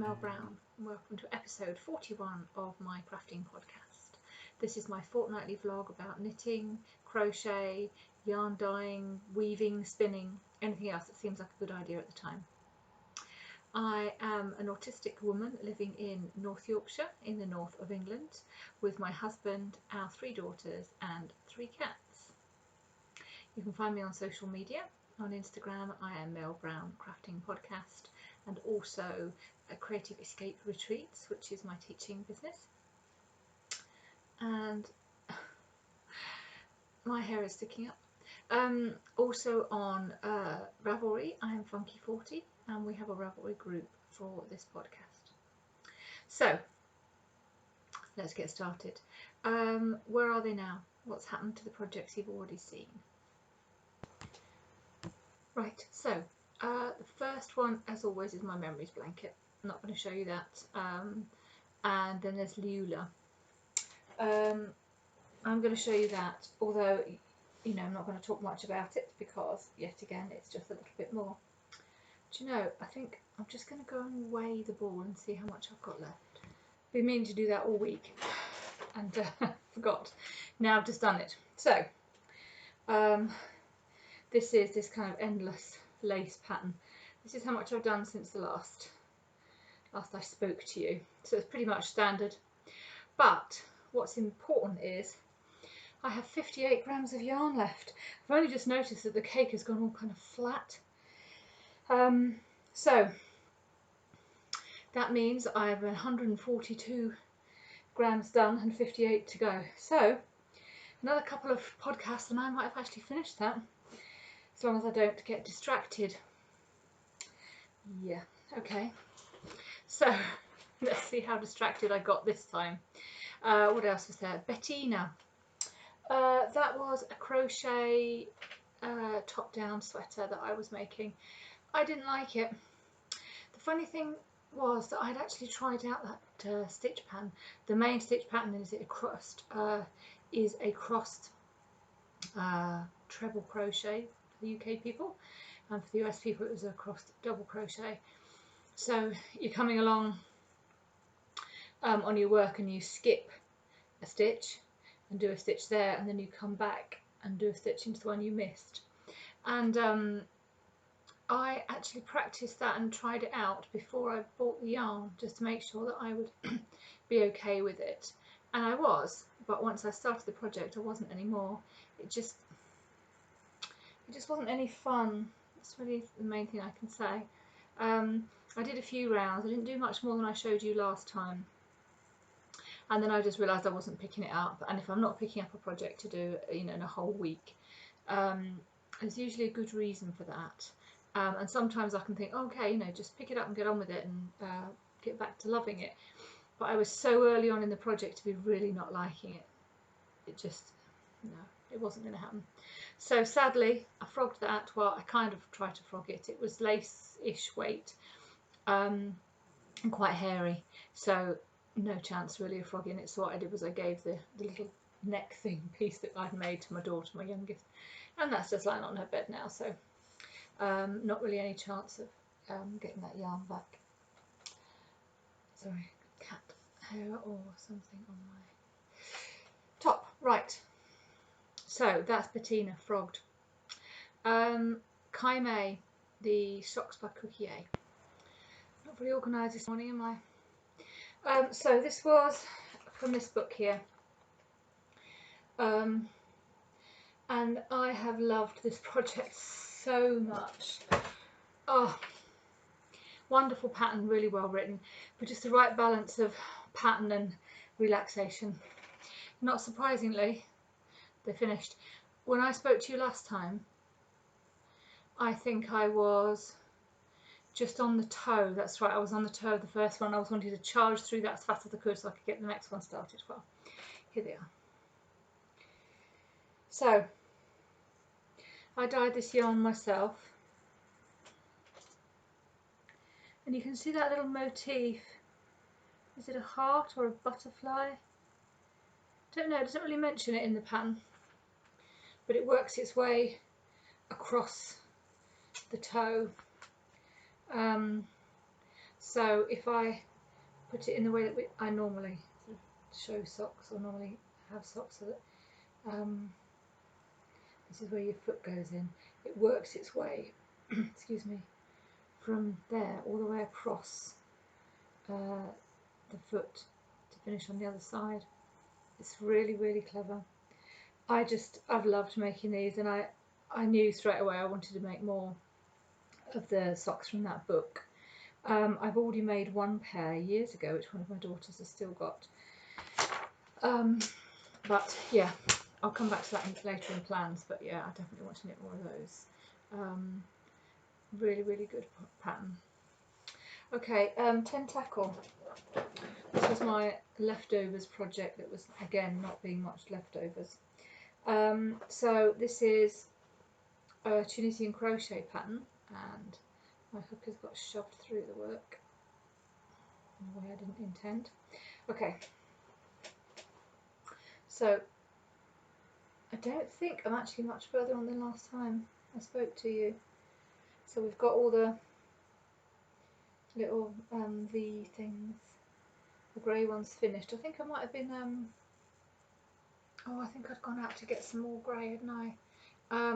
Mel Brown and welcome to episode 41 of my crafting podcast. This is my fortnightly vlog about knitting, crochet, yarn dyeing, weaving, spinning, anything else that seems like a good idea at the time. I am an autistic woman living in North Yorkshire in the north of England with my husband, our 3 daughters and 3 cats. You can find me on social media. On Instagram I am Mel Brown Crafting Podcast, and also Creative Escape Retreats, which is my teaching business. And my hair is sticking up. Also on Ravelry I am Funky40, and we have a Ravelry group for this podcast. So let's get started. Where are they now? What's happened to the projects you've already seen? Right, so the first one, as always, is my memories blanket. I'm not going to show you that. And then there's Liula. I'm going to show you that, although, you know, I'm not going to talk much about it because, yet again, it's just a little bit more. Do you know, I think I'm just going to go and weigh the ball and see how much I've got left. Been meaning to do that all week and forgot. Now I've just done it. So, this is this kind of endless lace pattern. This is how much I've done since the last I spoke to you. So it's pretty much standard. But what's important is I have 58 grams of yarn left. I've only just noticed that the cake has gone all kind of flat. So that means I have 142 grams done and 58 to go. So another couple of podcasts and I might have actually finished that. As long as I don't get distracted. Yeah, okay. So, let's see how distracted I got this time. What else was there? Bettina. That was a crochet top-down sweater that I was making. I didn't like it. The funny thing was that I'd actually tried out that stitch pattern. The main stitch pattern is a crossed treble crochet. The UK people, and for the US people it was a crossed double crochet. So you're coming along on your work and you skip a stitch and do a stitch there, and then you come back and do a stitch into the one you missed. And I actually practiced that and tried it out before I bought the yarn, just to make sure that I would be okay with it, and I was, but once I started the project I wasn't anymore. It just wasn't any fun. That's really the main thing I can say. I did a few rounds. I didn't do much more than I showed you last time. And then I just realised I wasn't picking it up. And if I'm not picking up a project to do, you know, in a whole week, there's usually a good reason for that. And sometimes I can think, okay, you know, just pick it up and get on with it and get back to loving it. But I was so early on in the project to be really not liking it. It just, no, it wasn't going to happen. So sadly I frogged that. Well, I kind of tried to frog it. It was lace-ish weight and quite hairy, so no chance really of frogging it. So what I did was I gave the little neck thing piece that I'd made to my daughter, my youngest, and that's just lying on her bed now, so not really any chance of getting that yarn back. Sorry, cat hair or something on my top. Right, so that's Bettina frogged. Kai May, the socks by Cookie A. Not very organised this morning, am I? So this was from this book here. And I have loved this project so much. Oh, wonderful pattern, really well written, but just the right balance of pattern and relaxation. Not surprisingly, they're finished. When I spoke to you last time, I think I was just on the toe. That's right, I was on the toe of the first one. I was wanting to charge through that as fast as I could so I could get the next one started. Well, here they are. So I dyed this yarn myself, and you can see that little motif. Is it a heart or a butterfly? Don't know, it doesn't really mention it in the pattern, but it works its way across the toe. So if I put it in the way that I normally sort of show socks, or normally have socks, so that this is where your foot goes in. It works its way, excuse me, from there all the way across the foot to finish on the other side. It's really, really clever. I've loved making these, and I knew straight away I wanted to make more of the socks from that book. I've already made one pair years ago, which one of my daughters has still got. But yeah, I'll come back to that later in plans. But yeah, I definitely want to knit more of those. Really, really good pattern. Okay, tentacle. This was my leftovers project that was, again, not being much leftovers. So this is a Tunisian crochet pattern, and my hook has got shoved through the work in a way I didn't intend. Okay, so I don't think I'm actually much further on than last time I spoke to you. So we've got all the little V things. The grey one's finished. I think I might have been oh, I think I'd gone out to get some more grey, hadn't I?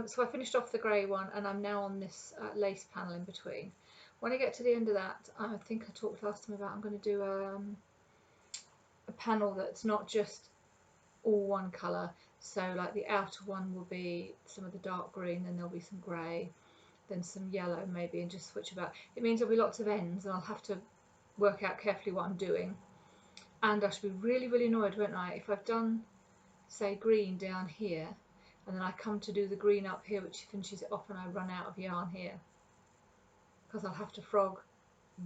So I finished off the grey one, and I'm now on this lace panel in between. When I get to the end of that, I think I talked last time about I'm going to do a panel that's not just all one colour. So like the outer one will be some of the dark green, then there'll be some grey, then some yellow maybe, and just switch about. It means there'll be lots of ends, and I'll have to work out carefully what I'm doing. And I should be really, really annoyed, won't I, if I've done, say, green down here, and then I come to do the green up here, which finishes it off, and I run out of yarn here, because I'll have to frog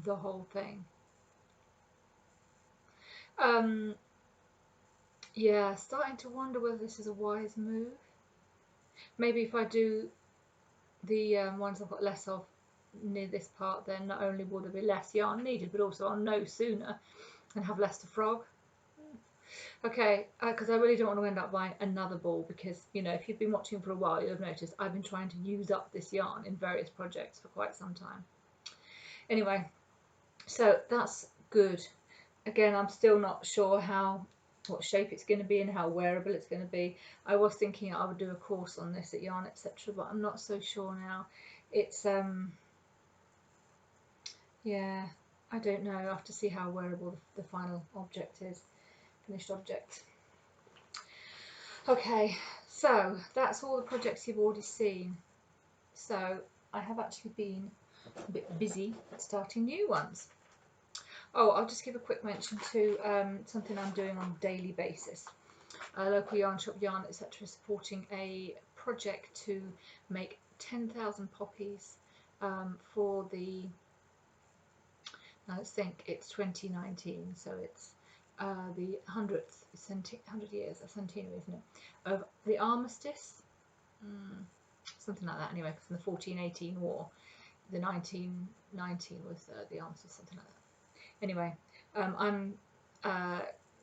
the whole thing. Yeah, starting to wonder whether this is a wise move. Maybe if I do the ones I've got less of near this part, then not only will there be less yarn needed, but also I'll know sooner and have less to frog. Okay, because I really don't want to end up buying another ball, because, you know, if you've been watching for a while, you'll have noticed I've been trying to use up this yarn in various projects for quite some time. Anyway, so that's good. Again, I'm still not sure what shape it's going to be and how wearable it's going to be. I was thinking I would do a course on this at Yarn Etc, but I'm not so sure now. It's yeah, I don't know. I have to see how wearable the final object is, finished object. Okay, so that's all the projects you've already seen. So I have actually been a bit busy starting new ones. Oh, I'll just give a quick mention to something I'm doing on a daily basis. A local yarn shop, Yarn Etc, supporting a project to make 10,000 poppies for the, now let's think, it's 2019, so it's the 100 years, a centenary, isn't it, of the armistice, something like that anyway, because in the 1418 war, the 1919 was the armistice, something like that. Anyway, I'm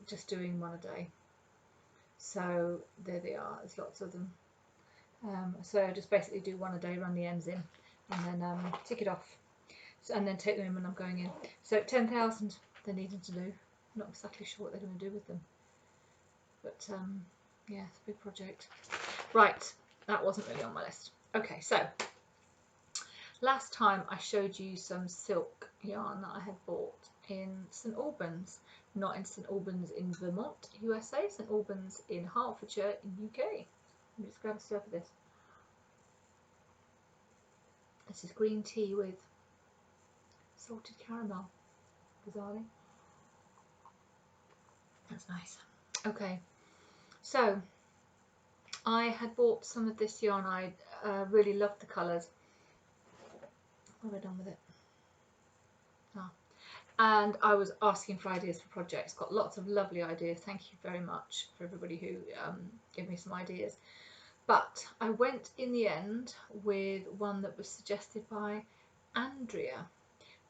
just doing one a day, so there they are, there's lots of them. So I just basically do one a day, run the ends in, and then tick it off, and then take them in when I'm going in. So 10,000 they're needing to do. Not exactly sure what they're going to do with them, but yeah, it's a big project. Right, that wasn't really on my list. Okay, so last time I showed you some silk yarn that I had bought in St Albans, not in St Albans in Vermont, USA, St Albans in Hertfordshire in UK. Let me just grab a sip of this. This is green tea with salted caramel, bizarrely. That's nice. Okay, so I had bought some of this yarn. I really loved the colours. What have I done with it? And I was asking for ideas for projects. Got lots of lovely ideas. Thank you very much for everybody who gave me some ideas. But I went in the end with one that was suggested by Andrea,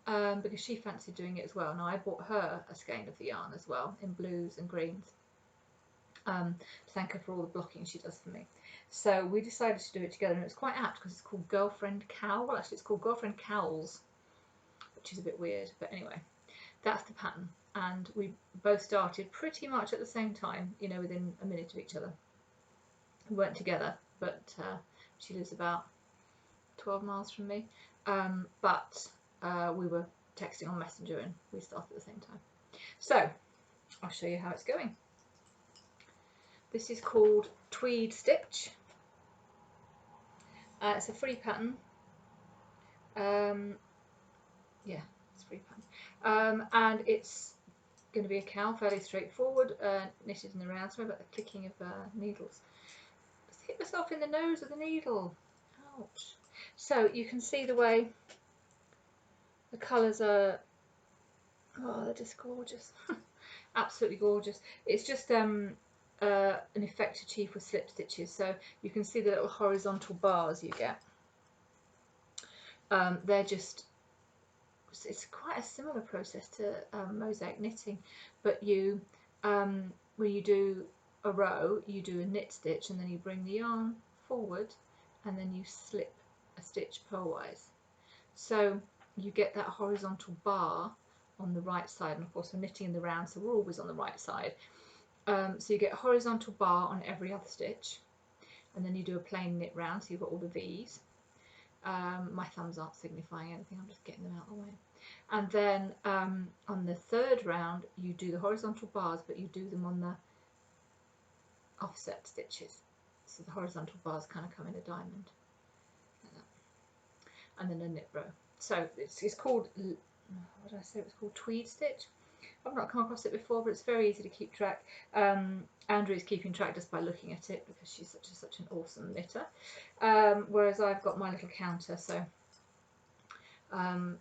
because she fancied doing it as well. Now I bought her a skein of the yarn as well in blues and greens, to thank her for all the blocking she does for me. So we decided to do it together, and it's quite apt because it's called Girlfriend Cowl. Well, actually it's called Girlfriend Cowls, which is a bit weird, but anyway, that's the pattern. And we both started pretty much at the same time, you know, within a minute of each other. We weren't together, but she lives about 12 miles from me, but we were texting on Messenger and we started at the same time. So I'll show you how it's going. This is called Tweed Stitch. It's a free pattern. Yeah, it's a free pattern. And it's going to be a cowl, fairly straightforward, knitted in the round. Sorry about the clicking of needles. Just hit myself in the nose with the needle. Ouch. So you can see the way the colours are, oh, they're just gorgeous. Absolutely gorgeous. It's just an effect achieved with slip stitches. So you can see the little horizontal bars you get. They're just, it's quite a similar process to mosaic knitting, but you when you do a row, you do a knit stitch and then you bring the yarn forward and then you slip a stitch purlwise. So you get that horizontal bar on the right side, and of course we're knitting in the round, so we're always on the right side. So you get a horizontal bar on every other stitch, and then you do a plain knit round, so you've got all the V's. My thumbs aren't signifying anything, I'm just getting them out of the way. And then on the third round you do the horizontal bars, but you do them on the offset stitches, so the horizontal bars kind of come in a diamond like that. And then a knit row. So it's called, what did I say it was called? Tweed Stitch. I've not come across it before, but it's very easy to keep track. Andrew's keeping track just by looking at it because she's such an awesome knitter. Whereas I've got my little counter, so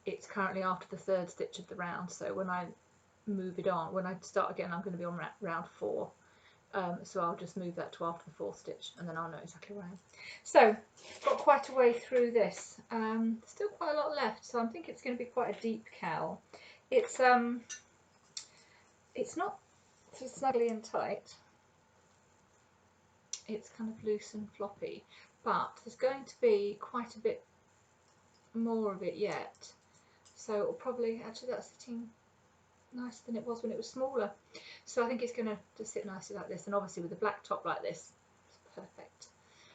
it's currently after the third stitch of the round. So when I move it on, when I start again, I'm going to be on round 4. So I'll just move that to after the 4th stitch, and then I'll know exactly where I am. So got quite a way through this. Still quite a lot left, so I think it's going to be quite a deep cowl. It's not so snuggly and tight. It's kind of loose and floppy, but there's going to be quite a bit more of it yet. So it'll probably, actually that's sitting nicer than it was when it was smaller. So I think it's going to just sit nicely like this, and obviously with a black top like this, it's perfect.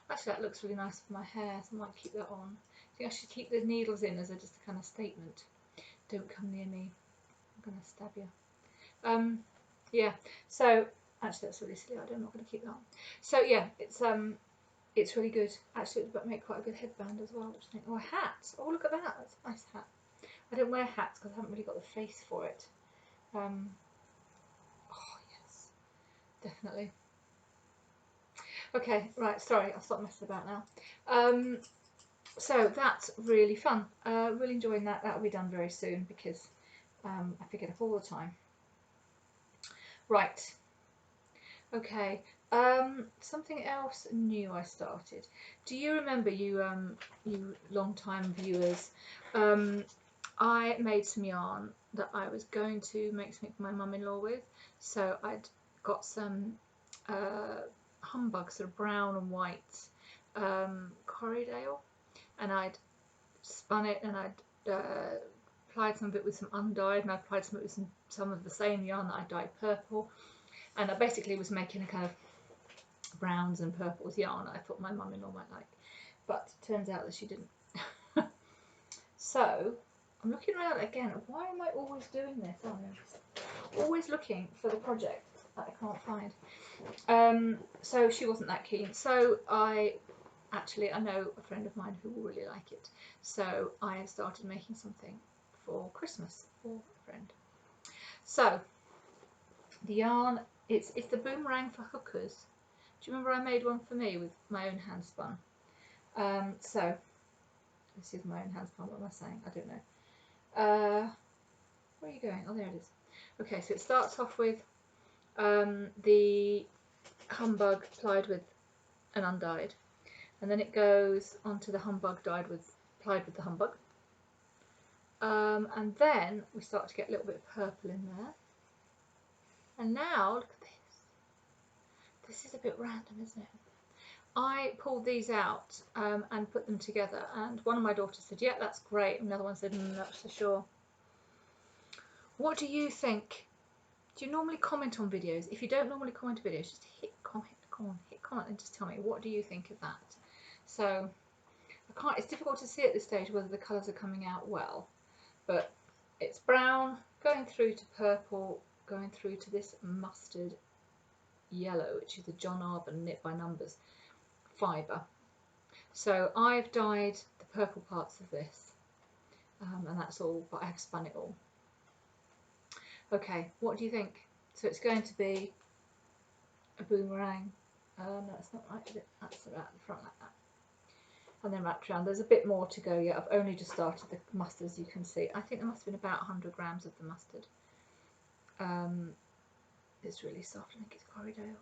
Actually that looks really nice for my hair, so I might keep that on. I think I should keep the needles in as just a kind of statement. Don't come near me, I'm going to stab you. Yeah, so actually that's really silly, I'm not going to keep that on. So yeah, it's really good. Actually it would make quite a good headband as well. Just think, oh, a hat, oh look at that, that's a nice hat. I don't wear hats because I haven't really got the face for it. Oh yes, definitely. Okay, right, sorry, I'll stop messing about now. So that's really fun. Really enjoying that. That'll be done very soon because I pick it up all the time. Right. Okay. Something else new I started. Do you remember, you long-time viewers? I made some yarn that I was going to make something for my mum-in-law with. So I'd got some humbug, sort of brown and white Corriedale, and I'd spun it and I'd applied some of it with some undyed, and I applied some of it with some of the same yarn that I dyed purple, and I basically was making a kind of browns and purples yarn I thought my mum-in-law might like, but it turns out that she didn't. So I'm looking around again. Why am I always doing this? Oh no, always looking for the project that I can't find. So she wasn't that keen, so I know a friend of mine who will really like it, so I have started making something for Christmas for a friend. So the yarn, it's the boomerang for hookers. Do you remember I made one for me with my own hand spun? So this is my own hand spun. What am I saying? I don't know. Where are you going? Oh, there it is. Okay, so it starts off with the humbug plied with an undyed, and then it goes onto the humbug plied with the humbug, and then we start to get a little bit of purple in there. And now look at this. This is a bit random, isn't it? I pulled these out and put them together, and one of my daughters said, yeah, that's great, and the other one said, not so sure. What do you think? Do you normally comment on videos? If you don't normally comment on videos, just hit comment and just tell me, what do you think of that? So I can't, it's difficult to see at this stage whether the colours are coming out well, but it's brown going through to purple, going through to this mustard yellow, which is the John Arbon Knit by Numbers fibre. So I've dyed the purple parts of this, and that's all, but I have spun it all. Okay, what do you think? So it's going to be a boomerang. No, it's not right, is it? That's about the front like that. And then wrapped around. There's a bit more to go yet. I've only just started the mustard, as you can see. I think there must have been about 100 grams of the mustard. It's really soft. I think it's Corridale.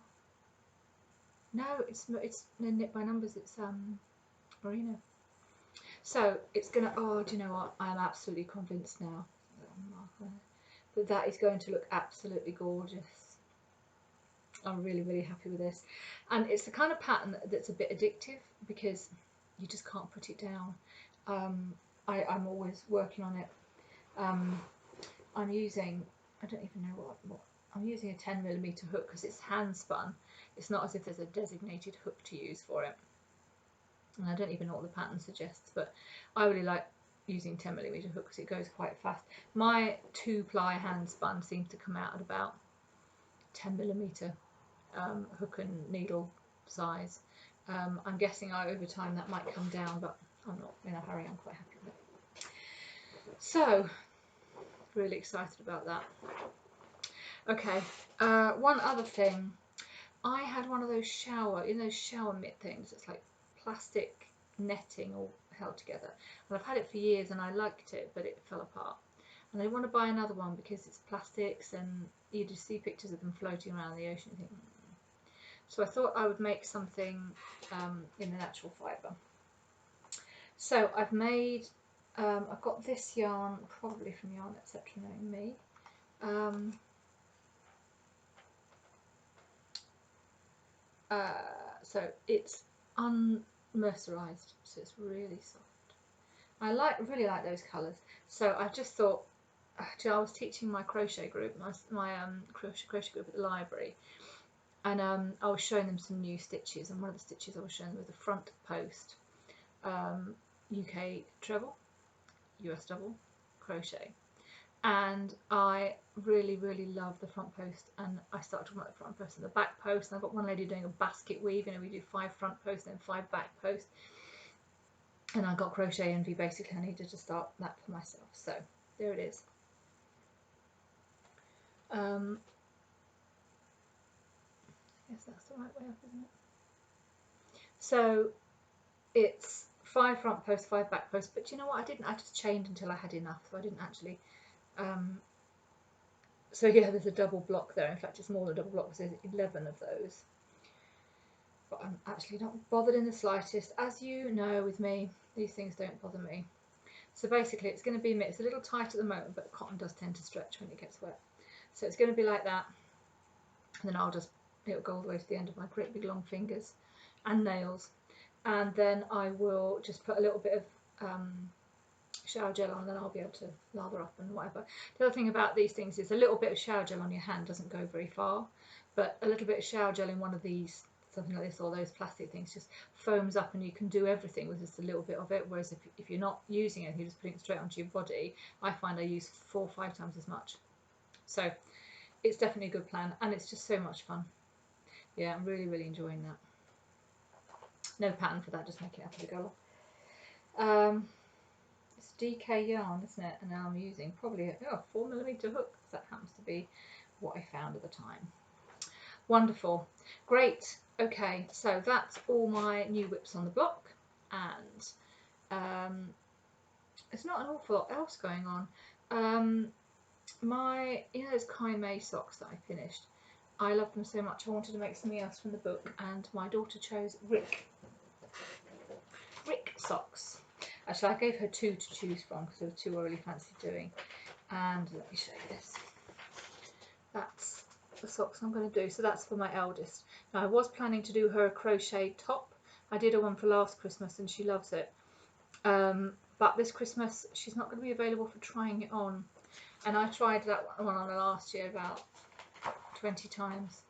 No, it's Knit by Numbers. It's Merino. So it's gonna. Oh, do you know what? I'm absolutely convinced now that that is going to look absolutely gorgeous. I'm really, really happy with this, and it's the kind of pattern that's a bit addictive because you just can't put it down. I'm always working on it. I'm using, I don't even know what I'm using, a 10mm hook because it's hand spun. It's not as if there's a designated hook to use for it, and I don't even know what the pattern suggests, but I really like using 10mm hook because it goes quite fast. My 2-ply hand spun seems to come out at about 10mm hook and needle size. I'm guessing over time that might come down, but I'm not in a hurry. I'm quite happy with it. So really excited about that. Okay, one other thing. I had one of those shower mitt things. It's like plastic netting all held together, and I've had it for years and I liked it, but it fell apart. And I want to buy another one because it's plastics and you just see pictures of them floating around the ocean and think, So I thought I would make something in the natural fibre. So I've made, I've got this yarn, probably from Yarn Etc. Knowing Me. So it's unmercerised, so it's really soft. I really like those colours. So I just thought, I was teaching my crochet group, my crochet group at the library, and I was showing them some new stitches, and one of the stitches I was showing them was the front post UK treble, US double crochet, and I really, really love the front post, and I started talking about the front post and the back post, and I've got one lady doing a basket weave, we do 5 front posts and 5 back posts, and I got crochet envy. Basically I needed to start that for myself, so there it is. I guess that's the right way up, isn't it? So it's 5 front posts, 5 back posts, but you know what, I just chained until I had enough, so I didn't actually so yeah, there's a double block there. In fact, it's more than a double block because there's 11 of those. But I'm actually not bothered in the slightest. As you know, with me, these things don't bother me. So basically, it's going to be, it's a little tight at the moment, but cotton does tend to stretch when it gets wet. So it's going to be like that. And then it'll go all the way to the end of my great big long fingers and nails. And then I will just put a little bit of shower gel on, and then I'll be able to lather up and whatever. The other thing about these things is a little bit of shower gel on your hand doesn't go very far, but a little bit of shower gel in one of these, something like this, or those plastic things, just foams up and you can do everything with just a little bit of it. Whereas if you're not using it, you're just putting it straight onto your body, I find I use 4 or 5 times as much. So it's definitely a good plan, and it's just so much fun. Yeah, I'm really, really enjoying that. No pattern for that, just make it up as you go. It's DK yarn, isn't it? And now I'm using probably a 4mm hook, because that happens to be what I found at the time. Wonderful, great. Okay, so that's all my new whips on the block, and there's not an awful lot else going on. Those Kai May socks that I finished, I love them so much. I wanted to make something else from the book, and my daughter chose Rick socks. Actually, I gave her 2 to choose from because there were 2 I really fancied doing. And let me show you this. That's the socks I'm going to do. So that's for my eldest. Now, I was planning to do her a crochet top. I did her one for last Christmas and she loves it. But this Christmas she's not going to be available for trying it on. and I tried that one on last year about 20 times.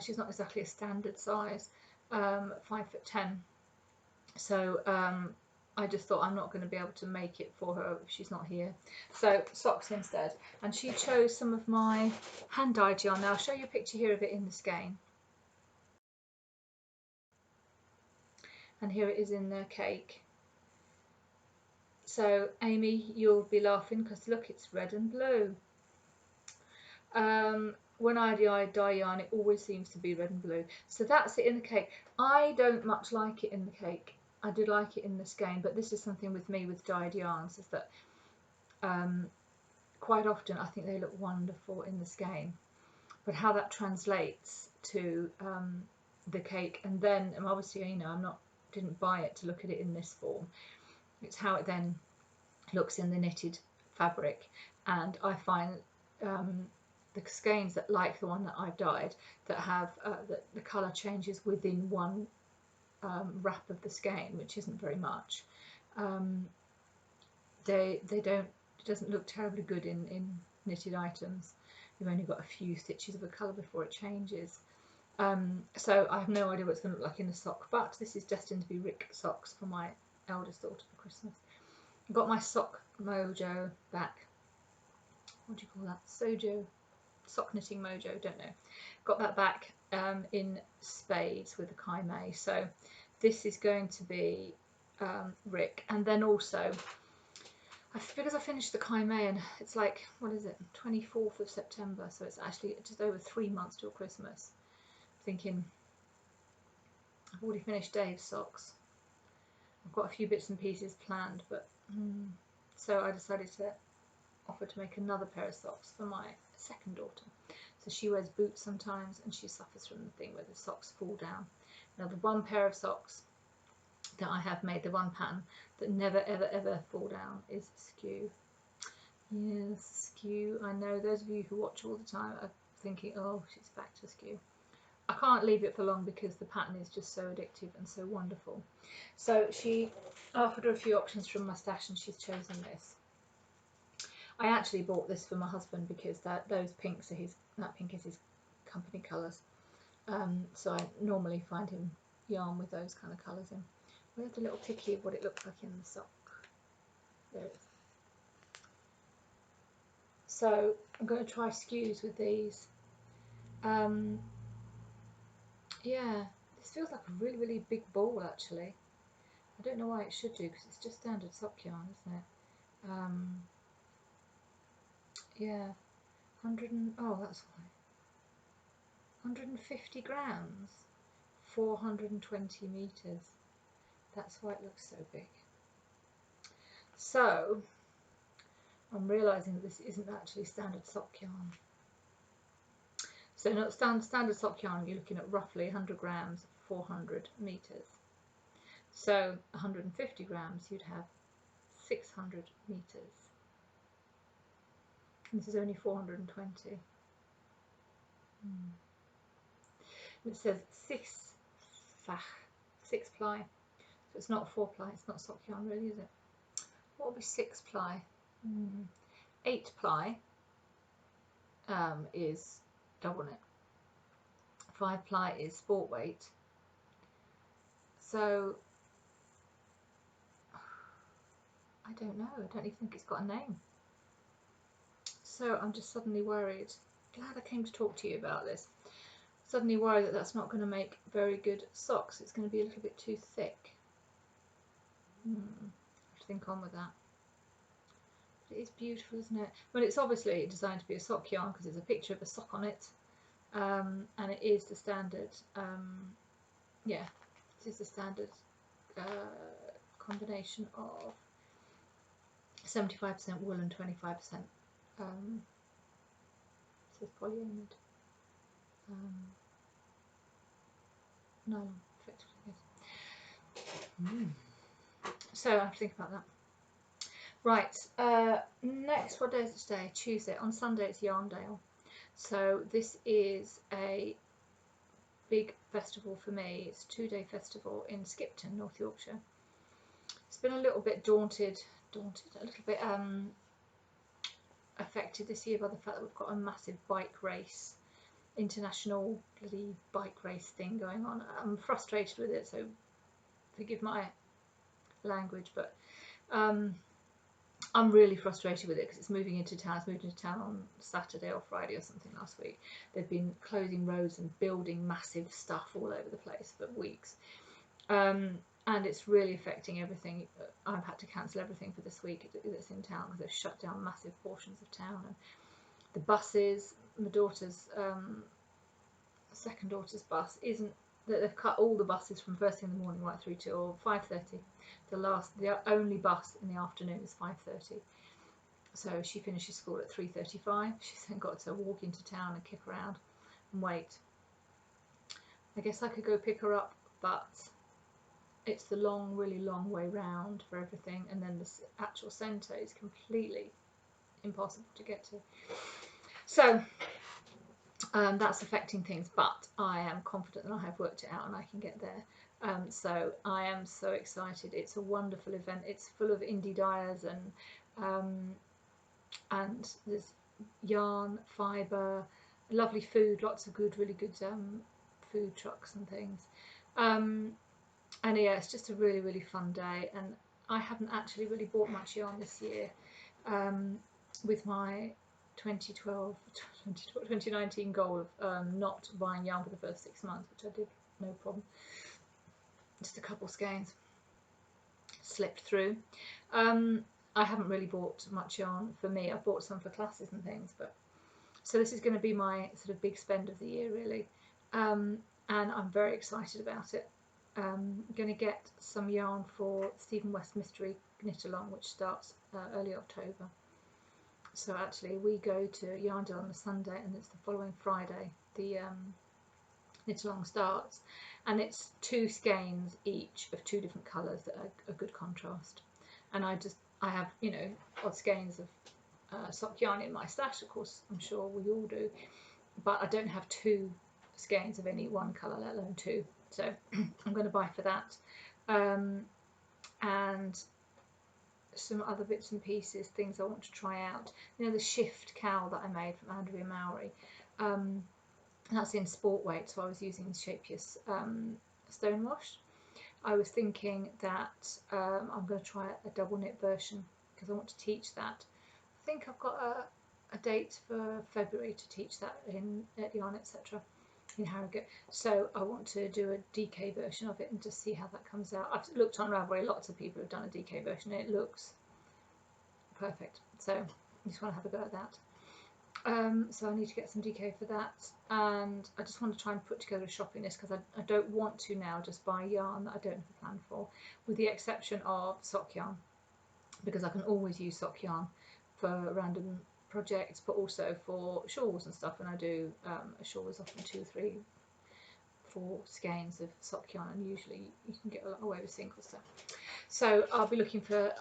She's not exactly a standard size, 5'10", so I just thought I'm not going to be able to make it for her if she's not here. So socks instead. And she chose some of my hand dyed yarn. Now I'll show you a picture here of it in the skein. And here it is in the cake. So Amy, you'll be laughing because look, it's red and blue. When I dye yarn, it always seems to be red and blue. So that's it in the cake. I don't much like it in the cake. I do like it in the skein, but this is something with me with dyed yarns, is that quite often I think they look wonderful in the skein, but how that translates to the cake, and then obviously, you know, didn't buy it to look at it in this form. It's how it then looks in the knitted fabric, and I find the skeins that, like the one that I've dyed, that have the colour changes within one wrap of the skein, which isn't very much. They don't. It doesn't look terribly good in knitted items. You've only got a few stitches of a colour before it changes. So I have no idea what it's going to look like in a sock, but this is destined to be Rick socks for my eldest daughter for Christmas. I got my sock mojo back. What do you call that? Sojo, sock knitting mojo, don't know. Got that back in spades with the Kaimei. So this is going to be Rick, and then also because I finished the Kaimei, and it's like, what is it, 24th of September, so it's actually just over 3 months till Christmas. Thinking I've already finished Dave's socks. I've got a few bits and pieces planned, but so I decided to offer to make another pair of socks for my second daughter. So she wears boots sometimes, and she suffers from the thing where the socks fall down. Now the one pair of socks that I have made, the one pattern that never ever ever fall down, is skew. Yes, skew. I know those of you who watch all the time are thinking, oh, she's back to skew. I can't leave it for long because the pattern is just so addictive and so wonderful. So she offered her a few options from my stash, and she's chosen this. I actually bought this for my husband because those pinks are that pink is his company colours. So I normally find him yarn with those kind of colours in. We have a little picky of what it looks like in the sock. There it is. So I'm going to try skews with these. Yeah, this feels like a really, really big ball actually. I don't know why it should do, because it's just standard sock yarn, isn't it? Yeah, that's why. 150 grams, 420 meters. That's why it looks so big. So I'm realizing that this isn't actually standard sock yarn. So not standard sock yarn, you're looking at roughly 100 grams, 400 meters. So 150 grams, you'd have 600 meters. And this is only 420. It says 6 ply. So it's not 4 ply, it's not sock yarn really, is it? What would be 6 ply? 8 ply is double knit. 5 ply is sport weight. So I don't know, I don't even think it's got a name. So I'm just suddenly worried. Glad I came to talk to you about this. Suddenly worried that that's not going to make very good socks. It's going to be a little bit too thick. I have to think on with that. But it is beautiful, isn't it? Well, it's obviously designed to be a sock yarn because there's a picture of a sock on it, and it is the standard. Yeah, it is the standard combination of 75% wool and 25% it says polyamide nylon, effectively, yes. So I have to think about that. Right, next, what day is it today? Tuesday. On Sunday it's Yarndale. So this is a big festival for me. It's a 2-day festival in Skipton, North Yorkshire. It's been a little bit daunted, a little bit affected this year by the fact that we've got a massive bike race, international bloody bike race thing going on. I'm frustrated with it, so forgive my language, but I'm really frustrated with it because it's moving into town. It's moved into town on Saturday or Friday or something last week. They've been closing roads and building massive stuff all over the place for weeks. And it's really affecting everything. I've had to cancel everything for this week that's in town because they've shut down massive portions of town. And the buses, my daughter's second daughter's bus isn't, they've cut all the buses from first thing in the morning right through till 5:30. The only bus in the afternoon is 5:30. So she finishes school at 3:35. She's then got to walk into town and kick around and wait. I guess I could go pick her up, but it's the long, really long way round for everything, and then the actual centre is completely impossible to get to. So that's affecting things, but I am confident that I have worked it out and I can get there. So I am so excited. It's a wonderful event. It's full of indie dyers and there's yarn, fibre, lovely food, lots of good, really good food trucks and things. And yeah, it's just a really, really fun day. And I haven't actually really bought much yarn this year with my 2019 goal of not buying yarn for the first 6 months, which I did no problem. Just a couple skeins slipped through. I haven't really bought much yarn for me. I bought some for classes and things, but so this is going to be my sort of big spend of the year, really, and I'm very excited about it. I'm going to get some yarn for Stephen West Mystery Knit Along, which starts early October. So actually we go to Yarndale on a Sunday and it's the following Friday the Knit Along starts, and it's 2 skeins each of 2 different colours that are a good contrast. And I have, you know, odd skeins of sock yarn in my stash, of course, I'm sure we all do, but I don't have 2 skeins of any one colour, let alone 2. So I'm going to buy for that, and some other bits and pieces, things I want to try out. You know, the shift cowl that I made from Andrea Mowry, that's in sport weight, so I was using Shapius Stonewash. I was thinking that I'm going to try a double knit version because I want to teach that. I think I've got a date for February to teach that at Yarn Etc. in Harrogate, so I want to do a DK version of it and just see how that comes out. I've looked on Ravelry, lots of people have done a DK version and it looks perfect, so I just want to have a go at that. So I need to get some DK for that, and I just want to try and put together a shopping list because I don't want to now just buy yarn that I don't have a plan for, with the exception of sock yarn, because I can always use sock yarn for random projects, but also for shawls and stuff. When I do a shawl, is often 2, 3, 4 skeins of sock yarn, and usually you can get away with single stuff. So I'll be looking for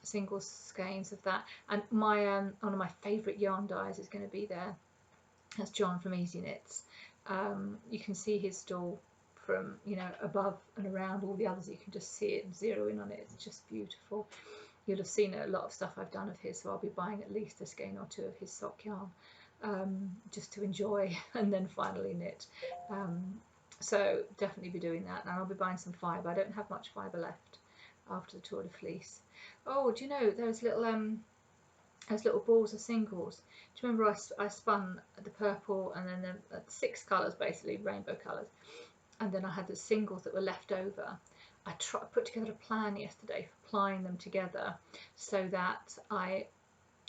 single skeins of that, and my one of my favourite yarn dyers is going to be there. That's John from Easy Knits. You can see his stall from, you know, above and around all the others. You can just see it and zero in on it. It's just beautiful. You'll have seen a lot of stuff I've done of his, so I'll be buying at least a skein or 2 of his sock yarn just to enjoy and then finally knit. So definitely be doing that, and I'll be buying some fibre. I don't have much fibre left after the Tour de Fleece. Oh, do you know those little balls of singles? Do you remember I spun the purple and then the 6 colours, basically rainbow colours, and then I had the singles that were left over. I put together a plan yesterday for applying them together so that I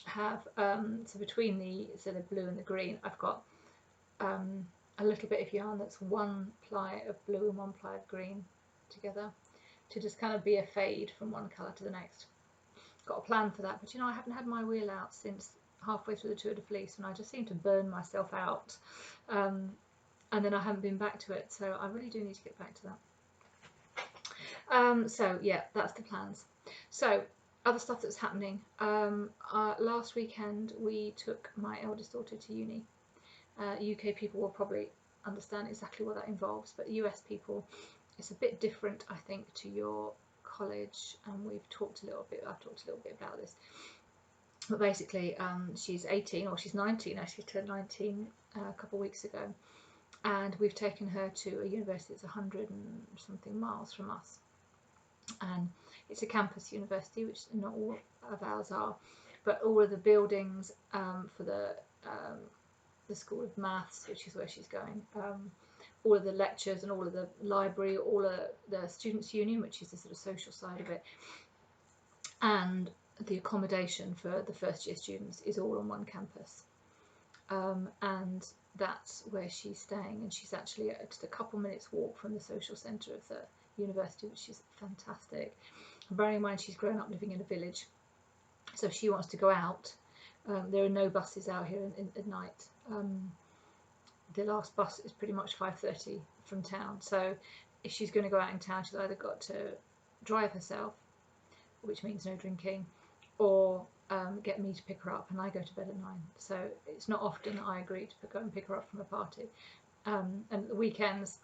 have so between the blue and the green, I've got a little bit of yarn that's 1 ply of blue and 1 ply of green together, to just kind of be a fade from one colour to the next. Got a plan for that, but you know, I haven't had my wheel out since halfway through the Tour de Fleece, and I just seem to burn myself out, and then I haven't been back to it, so I really do need to get back to that. So yeah, that's the plans. So other stuff that's happening, last weekend we took my eldest daughter to uni. UK people will probably understand exactly what that involves, but US people, it's a bit different, I think, to your college, and I've talked a little bit about this. But basically, she's 18, or she's 19, actually turned 19 a couple of weeks ago, and we've taken her to a university that's 100 and something miles from us, and it's a campus university, which not all of ours are, but all of the buildings for the School of Maths, which is where she's going, all of the lectures and all of the library, all of the Students' Union, which is the sort of social side of it, and the accommodation for the first year students is all on one campus, and that's where she's staying, and she's actually just a couple minutes walk from the social centre of the university, which is fantastic. And bearing in mind she's grown up living in a village, so if she wants to go out, there are no buses out here at night. The last bus is pretty much 5:30 from town, so if she's going to go out in town, she's either got to drive herself, which means no drinking, or get me to pick her up, and I go to bed at 9, so it's not often that I agree to go and pick her up from a party. And the weekends,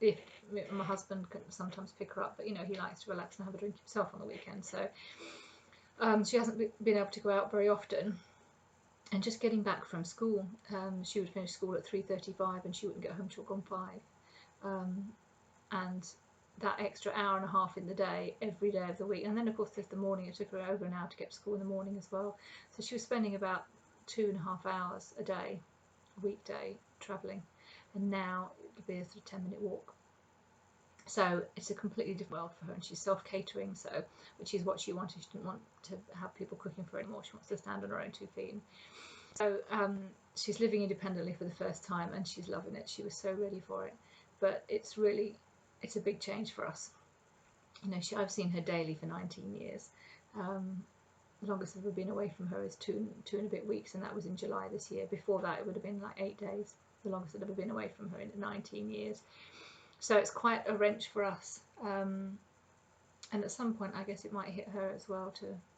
if my husband can sometimes pick her up, but you know, he likes to relax and have a drink himself on the weekend, so she hasn't been able to go out very often. And just getting back from school, she would finish school at 3:35 and she wouldn't get home till gone 5, and that extra hour and a half in the day, every day of the week. And then of course there's the morning. It took her over an hour to get to school in the morning as well, so she was spending about 2.5 hours a day, a weekday, travelling, and now it'll be a sort of 10-minute walk. So it's a completely different world for her, and she's self-catering, so, which is what she wanted. She didn't want to have people cooking for her anymore. She wants to stand on her own 2 feet. So she's living independently for the first time, and she's loving it. She was so ready for it, but it's a big change for us. You know, I've seen her daily for 19 years. The longest I've ever been away from her is two and a bit weeks, and that was in July this year. Before that, it would have been like 8 days. The longest I'd ever been away from her in 19 years. So it's quite a wrench for us. And at some point, I guess it might hit her as well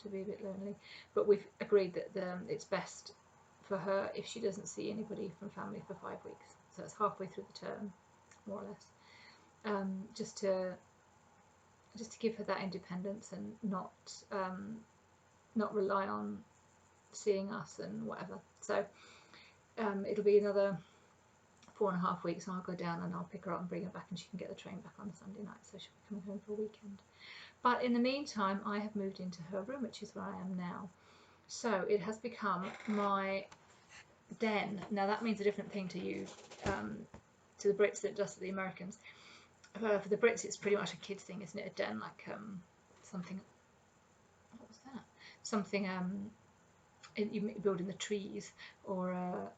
to be a bit lonely. But we've agreed that it's best for her if she doesn't see anybody from family for 5 weeks. So it's halfway through the term, more or less. Just to give her that independence and not rely on seeing us and whatever. So it'll be another 4.5 weeks, and I'll go down and I'll pick her up and bring her back, and she can get the train back on the Sunday night, so she'll be coming home for a weekend. But in the meantime, I have moved into her room, which is where I am now. So it has become my den. Now that means a different thing to you, to the Brits than it does to the Americans. For the Brits, it's pretty much a kid's thing, isn't it? A den, like something. What was that? Something you build in the trees, or a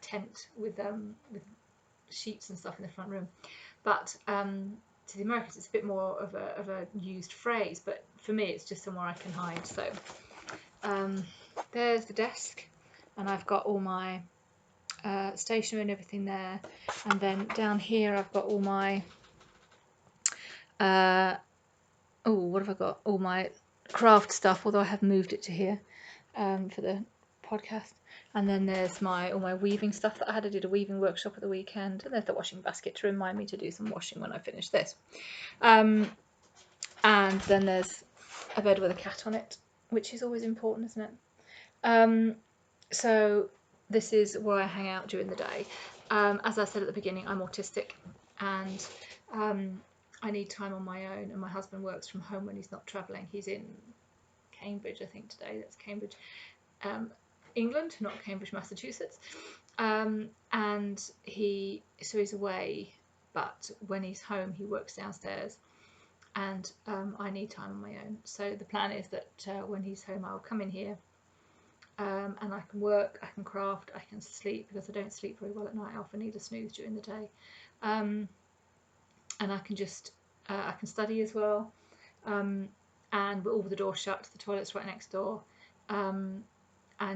tent with sheets and stuff in the front room. But to the Americans, it's a bit more of a used phrase. But for me, it's just somewhere I can hide. So there's the desk, and I've got all my stationery and everything there. And then down here, I've got all my what have I got? All my craft stuff, although I have moved it to here for the podcast. And then there's all my weaving stuff that I had. I did a weaving workshop at the weekend, and there's the washing basket to remind me to do some washing when I finish this. And then there's a bed with a cat on it, which is always important, isn't it? So this is where I hang out during the day. As I said at the beginning, I'm autistic, and I need time on my own, and my husband works from home when he's not travelling. He's in Cambridge, I think today. That's Cambridge, England, not Cambridge, Massachusetts. And he's away, but when he's home, he works downstairs, and I need time on my own. So the plan is that when he's home, I'll come in here, and I can work, I can craft, I can sleep, because I don't sleep very well at night. I often need a snooze during the day. And I can just I can study as well, and with all the doors shut, the toilet's right next door, and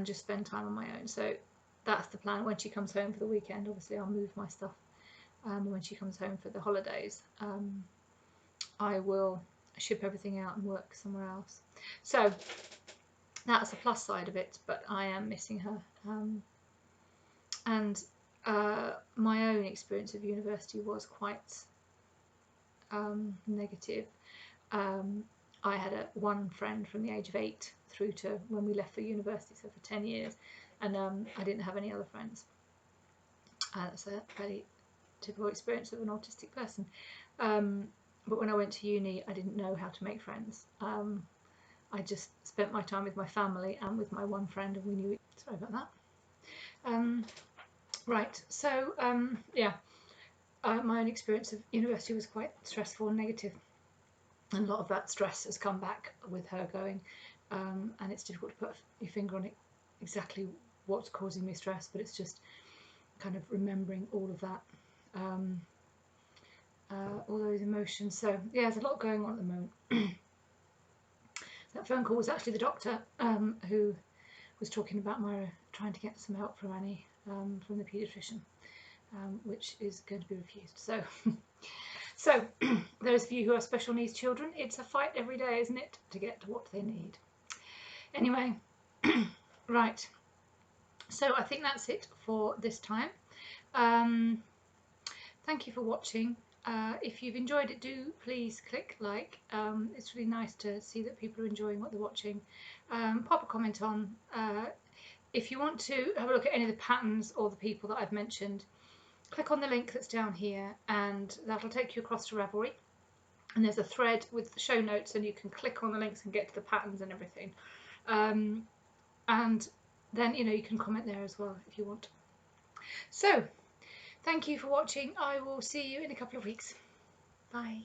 just spend time on my own. So that's the plan. When she comes home for the weekend, obviously I'll move my stuff. When she comes home for the holidays, I will ship everything out and work somewhere else. So that's a plus side of it, but I am missing her. And my own experience of university was quite negative. I had one friend from the age of 8 through to when we left for university, so for 10 years, and I didn't have any other friends. That's a very typical experience of an autistic person. But when I went to uni, I didn't know how to make friends. I just spent my time with my family and with my one friend, and we knew it. Sorry about that. Right, so yeah, my own experience of university was quite stressful and negative, and a lot of that stress has come back with her going, and it's difficult to put your finger on it exactly what's causing me stress, but it's just kind of remembering all of that, all those emotions. So yeah, there's a lot going on at the moment. That phone call was actually the doctor who was talking about my trying to get some help from Annie, from the paediatrician, which is going to be refused. So, so those of you who have special needs children, it's a fight every day, isn't it, to get to what they need. Anyway, right. So I think that's it for this time. Thank you for watching. If you've enjoyed it, do please click like. It's really nice to see that people are enjoying what they're watching. Pop a comment on. If you want to have a look at any of the patterns or the people that I've mentioned, click on the link that's down here, and that'll take you across to Ravelry. And there's a thread with the show notes, and you can click on the links and get to the patterns and everything. And then, you know, you can comment there as well if you want. So, thank you for watching. I will see you in a couple of weeks. Bye.